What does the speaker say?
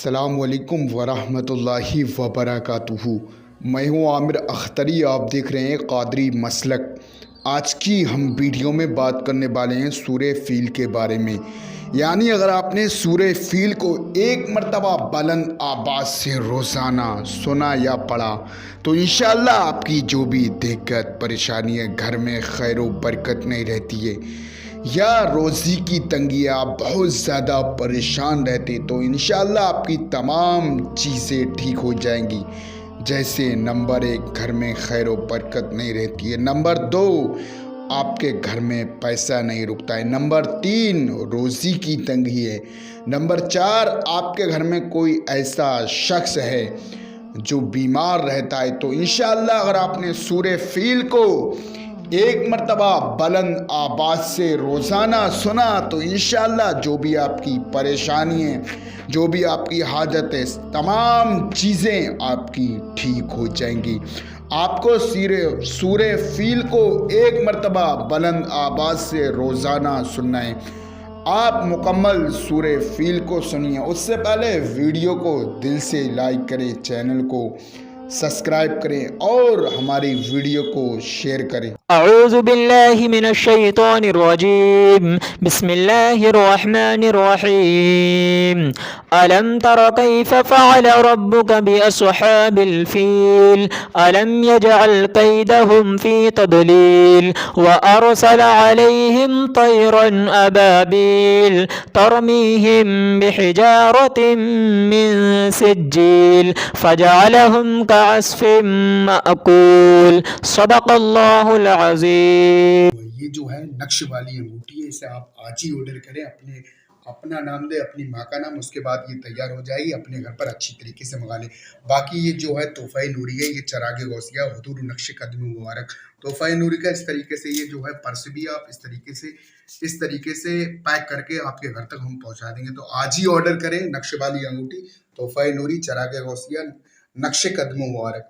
अस्सलामुअलैकुम वरहमतुल्लाहि वबरकातुहू। मैं हूँ आमिर अख्तरी, आप देख रहे हैं कादरी मसलक। आज की हम वीडियो में बात करने वाले हैं सूरे फील के बारे में। यानी अगर आपने सूरे फील को एक मरतबा बुलंद आवाज़ से रोज़ाना सुना या पढ़ा तो इंशाअल्लाह आपकी जो भी दिक्कत परेशानी है, घर में खैर व बरकत नहीं रहती है या रोज़ी की तंगी, आप बहुत ज़्यादा परेशान रहते तो इंशाअल्लाह आपकी तमाम चीज़ें ठीक हो जाएंगी। जैसे नंबर 1, घर में खैर व बरकत नहीं रहती है। नंबर 2, आपके घर में पैसा नहीं रुकता है। नंबर 3, रोज़ी की तंगी है। नंबर 4, आपके घर में कोई ऐसा शख्स है जो बीमार रहता है तो इंशाअल्लाह अगर आपने सूरे फील को एक मरतबा बुलंद आवाज़ से रोज़ाना सुना तो इंशाअल्लाह जो भी आपकी परेशानी है, जो भी आपकी हाजत है, तमाम चीज़ें आपकी ठीक हो जाएंगी। आपको सूरे फील को एक मरतबा बुलंद आवाज़ से रोज़ाना सुनना है। आप मुकम्मल सूरे फील को सुनिए। उससे पहले वीडियो को दिल से लाइक करें, चैनल को सब्सक्राइब करें और हमारी वीडियो को शेयर करें। अऊज़ु बिल्लाहि मिनश शैतानिर रजीम। बिस्मिल्लाहिर रहमानिर रहीम। अलम तर कैफ फ़अल रब्बुक बिअस्हाबिल फील अलम यजअल कैदहुम फी तदलील व अरसल अलैहिम तयरन अबाबिल तरमीहिम बिहिजारतिन मिन सिज्जील फजअलहुम कअस्फिन मअकूल। सदक़ल्लाहुल अज़ीम। ये जो है नक्श वाली अंगूठी है, इसे आप आज ही ऑर्डर करें। अपना नाम दे, अपनी माँ का नाम, उसके बाद ये तैयार हो जाएगी। अपने घर पर अच्छी तरीके से मंगा लें। बाकी ये जो है तोहफ़ा नूरी है, ये चरागे गौसिया हुजूर नक्श कदम मुबारक तोहफ़ा नूरी का। इस तरीके से ये जो है पर्स भी आप इस तरीके से पैक करके आपके घर तक हम पहुँचा देंगे। तो आज ही ऑर्डर करें नक्श वाली अंगूठी, तोहफ़ा नूरी, चरागे गौसिया, नक्श कदम मुबारक।